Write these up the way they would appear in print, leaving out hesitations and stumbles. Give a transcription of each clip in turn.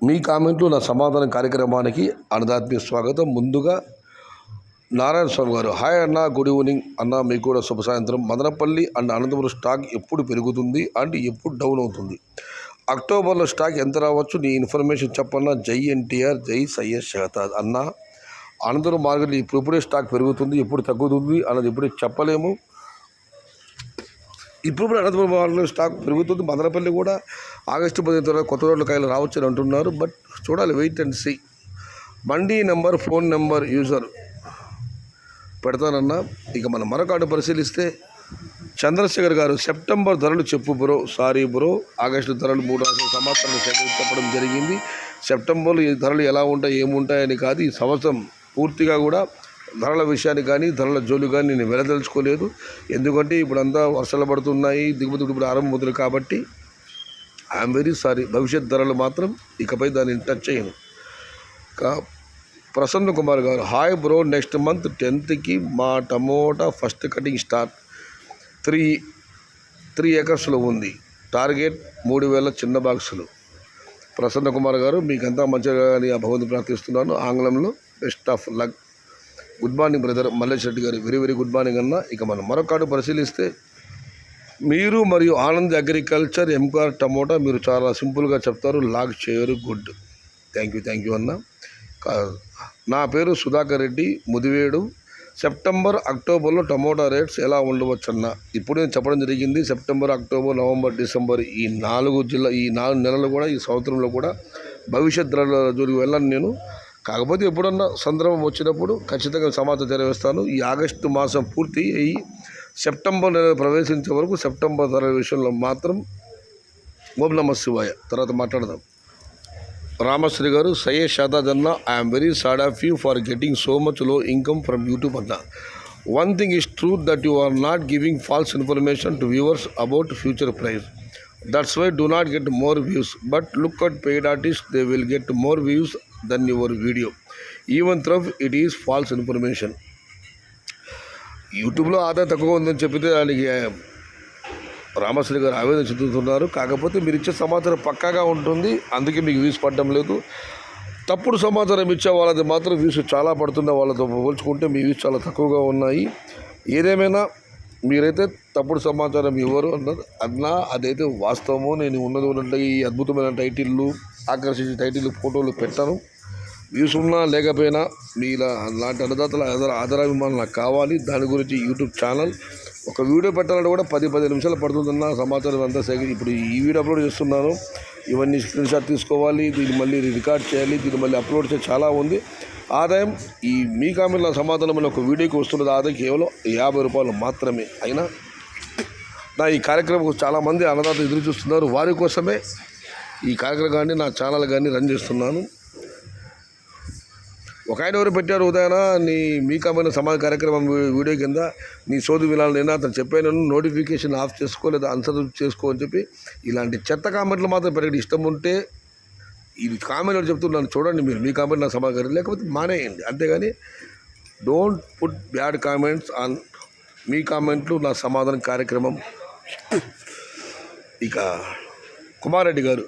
మీ కామెంట్లు నా సమాధానం కార్యక్రమానికి అన్నదాత్మీయ స్వాగతం. ముందుగా నారాయణ స్వామి గారు, హాయ్ అన్న, గుడ్ ఈవినింగ్ అన్న, మీకు కూడా శుభ సాయంత్రం. మదనపల్లి అండ్ అనంతపురం స్టాక్ ఎప్పుడు పెరుగుతుంది అండ్ ఎప్పుడు డౌన్ అవుతుంది? అక్టోబర్లో స్టాక్ ఎంత రావచ్చు? నీ ఇన్ఫర్మేషన్ చెప్పన్నా. జై ఎన్టీఆర్, జై సయ్యద్ షహతాజ్ అన్న. అనంతపురం మార్కెట్లో ఇప్పుడే స్టాక్ పెరుగుతుంది, ఎప్పుడు తగ్గుతుంది అన్నది ఇప్పుడే చెప్పలేము. ఇప్పుడు అనంతపురం మార్కెట్లో స్టాక్ పెరుగుతుంది. మదనపల్లి కూడా ఆగస్టు 15 తర్వాత కొత్త రోడ్ల కాయలు రావచ్చు అని అంటున్నారు. బట్ చూడాలి, వెయిట్ అండ్ సీ. మండీ నెంబర్, ఫోన్ నెంబర్, యూజర్ పెడతానన్నా. ఇక మనం మరొక పరిశీలిస్తే చంద్రశేఖర్ గారు, సెప్టెంబర్ ధరలు చెప్పు బ్రో. సారీ బ్రో, ఆగస్టు ధరలు 3 రాష్ట్రాల సమాచారాలు చెప్పడం జరిగింది. సెప్టెంబర్లో ఈ ధరలు ఎలా ఉంటాయి ఏముంటాయని కాదు, ఈ సంవత్సరం పూర్తిగా కూడా ధరల విషయాన్ని కానీ ధరల జోలు కానీ నేను వెళ్ళదలుచుకోలేదు. ఎందుకంటే ఇప్పుడు అంతా వర్షాలు పడుతున్నాయి, దిగుమతి ఇప్పుడు ఆరంభమవుతుంది కాబట్టి ఐఎమ్ వెరీ సారీ. భవిష్యత్ ధరలు మాత్రం ఇకపై దాన్ని టచ్ చేయను. ప్రసన్న కుమార్ గారు, hi bro, next month 10th మా టమోటా ఫస్ట్ కటింగ్ స్టార్ట్ 3 ఏకర్స్లో ఉంది. టార్గెట్ 3000 చిన్న బాక్సులు. ప్రసన్న కుమార్ గారు, మీకంతా మంచిగా ఆ భగవంతుని ప్రార్థిస్తున్నాను. ఆంగ్లంలో best of luck. Good morning brother. Mallesh Reddy గారు, వెరీ వెరీ గుడ్ మార్నింగ్ అన్న. ఇక మనం మరొక పరిశీలిస్తే, మీరు మరియు ఆనంద్ అగ్రికల్చర్ ఎంకార్ టమోటా మీరు చాలా సింపుల్గా చెప్తారు, లాగ్ చేయరు. గుడ్, థ్యాంక్ యూ అన్న. నా పేరు సుధాకర్ రెడ్డి, ముదివేడు. సెప్టెంబర్ అక్టోబర్లో టమోటా రేట్స్ ఎలా ఉండవచ్చు అన్న? ఇప్పుడు నేను చెప్పడం జరిగింది. సెప్టెంబర్, అక్టోబర్, నవంబర్, డిసెంబర్ ఈ 4 నెలలు కూడా ఈ సంవత్సరంలో కూడా భవిష్యత్ ధరల జోలికి వెళ్ళను నేను. కాకపోతే ఎప్పుడన్నా సందర్భం వచ్చినప్పుడు ఖచ్చితంగా సమాచారం తెలియజేస్తాను. ఈ ఆగస్టు మాసం పూర్తి అయ్యి సెప్టెంబర్ నెల ప్రవేశించే వరకు సెప్టెంబర్ ధరల విషయంలో మాత్రం ఓం నమ శివాయ తర్వాత మాట్లాడదాం. రామశ్రీ గారు, సయ్యద్ షహతాజ్ అన్న, I'm very sad of you for getting so much low income from YouTube అన్న. One thing is true that you are not giving false information to viewers about future price. That's why do not get more views. But look at paid artists, they will get more views than your video. Even though it is false information. యూట్యూబ్లో ఆదాయం తక్కువ ఉందని చెప్పితే దానికి రామశ్రీ గారు ఆవేదన చెందుతున్నారు. కాకపోతే మీరు ఇచ్చే సమాచారం పక్కాగా ఉంటుంది, అందుకే మీకు వ్యూస్ పడడం లేదు. తప్పుడు సమాచారం ఇచ్చే వాళ్ళది మాత్రం వ్యూస్ చాలా పడుతుంది. వాళ్ళతో పోల్చుకుంటే మీ వ్యూస్ చాలా తక్కువగా ఉన్నాయి. ఏదేమైనా మీరైతే తప్పుడు సమాచారం ఇవ్వరు అన్నా, అదైతే వాస్తవము. నేను ఉన్నది ఈ అద్భుతమైన టైటిళ్ళు, ఆకర్షించే టైటిల్, ఫోటోలు పెట్టాను. వ్యూస్ ఉన్నా లేకపోయినా మీలా లాంటి అన్నదాతల ఆదరాభిమానులు నాకు కావాలి. దాని గురించి యూట్యూబ్ ఛానల్ ఒక వీడియో పెట్టాలంటే కూడా 10-15 నిమిషాలు పడుతుందన్న సమాచారం అంతా సేకరించి ఇప్పుడు ఈ వీడియో అప్లోడ్ చేస్తున్నాను. ఇవన్నీ స్క్రీన్ షాట్ తీసుకోవాలి, దీన్ని మళ్ళీ రికార్డ్ చేయాలి, దీన్ని మళ్ళీ అప్లోడ్ చేసి చాలా ఉంది. ఆదాయం ఈ మీ కామెంట్ల సమాధానం ఒక వీడియోకి వస్తున్నది ఆదాయం కేవలం 50 రూపాయలు మాత్రమే. అయినా నా ఈ కార్యక్రమం చాలామంది అన్నదాతలు ఎదురు చూస్తున్నారు. వారి కోసమే ఈ కార్యక్రమం కానీ నా ఛానల్ కానీ రన్ చేస్తున్నాను. ఒక ఆయన ఎవరు పెట్టారు, ఉదయాన మీ కామెంట్ సమాధాన కార్యక్రమం వీడియో కింద నీ సోది వినాలైనా అతను చెప్పాను, నోటిఫికేషన్ ఆఫ్ చేసుకో లేదా అన్సబ్స్క్రైబ్ చేసుకో అని చెప్పి. ఇలాంటి చెత్త కామెంట్లు మాత్రం పెట్టండి. ఇష్టం ఉంటే ఇది కామెంట్ చెప్తున్నాను చూడండి, మీరు మీ కామెంట్ నా సమాచారం, లేకపోతే మానేయండి. అంతేగాని don't put bad comments on మీ కామెంట్లు నా సమాధానం కార్యక్రమం. ఇక కుమారెడ్డి గారు,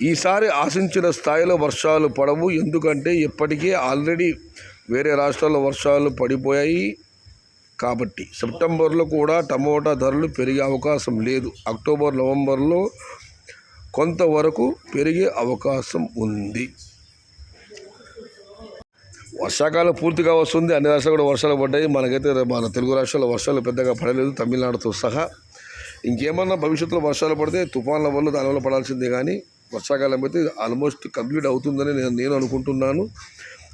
ఈసారి ఆశించిన స్థాయిలో వర్షాలు పడవు. ఎందుకంటే ఇప్పటికే ఆల్రెడీ వేరే రాష్ట్రాల్లో వర్షాలు పడిపోయాయి కాబట్టి సెప్టెంబర్లో కూడా టమోటా ధరలు పెరిగే అవకాశం లేదు. అక్టోబర్, నవంబర్లో కొంతవరకు పెరిగే అవకాశం ఉంది. వర్షాకాలం పూర్తిగా వస్తుంది. అన్ని రాష్ట్రాలు కూడా వర్షాలు పడ్డాయి. మనకైతే మన తెలుగు రాష్ట్రాల్లో వర్షాలు పెద్దగా పడలేదు, తమిళనాడుతో సహా. ఇంకేమన్నా భవిష్యత్తులో వర్షాలు పడితే తుఫాన్ల వల్ల దానివల్ల పడాల్సిందే, కానీ వర్షాకాలం అయితే ఆల్మోస్ట్ కంప్లీట్ అవుతుందని నేను అనుకుంటున్నాను.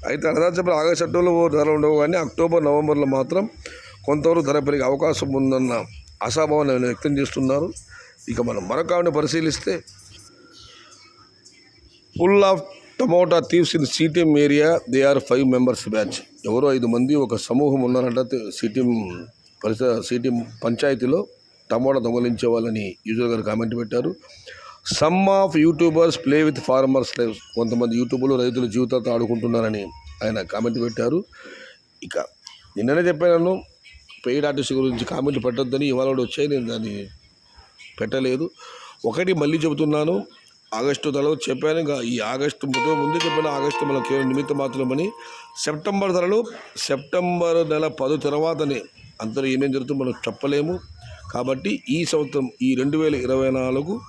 అయితే అన్నదాత ఆగస్టు, సెప్టెంబర్లో ధరలు ఉండవు, కానీ అక్టోబర్, నవంబర్లో మాత్రం కొంతవరకు ధర పెరిగే అవకాశం ఉందన్న ఆశాభావాన్ని వ్యక్తం చేస్తున్నారు. ఇక మనం మరొక పరిశీలిస్తే, full of tomato thieves in CTM area, they are 5 members batch. ఎవరో 5 మంది ఒక సమూహం ఉన్నారంట సిటీఎం పంచాయతీలో టమోటా దొంగలించే వాళ్ళని యూజర్ గారు కామెంట్ పెట్టారు. Some of YouTubers play with farmers life. కొంతమంది యూట్యూబ్లో రైతుల జీవితాలతో ఆడుకుంటున్నారని ఆయన కామెంట్ పెట్టారు. ఇక నిన్ననే చెప్పాను పెయిడ్ ఆర్టిస్ట్ గురించి కామెంట్ పెట్టొద్దని. ఇవాళ వచ్చాయి, నేను దాన్ని పెట్టలేదు. ఒకటి మళ్ళీ చెబుతున్నాను, ఆగస్టు ధరలు చెప్పాను. ఇంకా ఈ ఆగస్టు ముందు చెప్పిన ఆగస్టు మనం కేవలం నిమిత్తం మాత్రమని. సెప్టెంబర్ ధరలు సెప్టెంబర్ నెల 10 తర్వాతనే అందరూ ఏమేమి జరుగుతుందో మనం చెప్పలేము. కాబట్టి ఈ సంవత్సరం ఈ 2024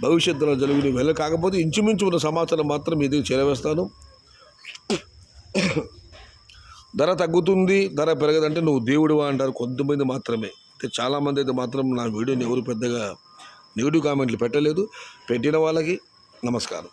భవిష్యత్తులో జరిగిన వెళ్ళ కాకపోతే ఇంచుమించు ఉన్న సమాచారం మాత్రం మీ దగ్గర చేరవేస్తాను. ధర తగ్గుతుంది, ధర పెరగదంటే నువ్వు దేవుడివా అంటారు కొంతమంది మాత్రమే. చాలామంది అయితే మాత్రం నా వీడియోని ఎవరు పెద్దగా నెగిటివ్ కామెంట్లు పెట్టలేదు. పెట్టిన వాళ్ళకి నమస్కారం.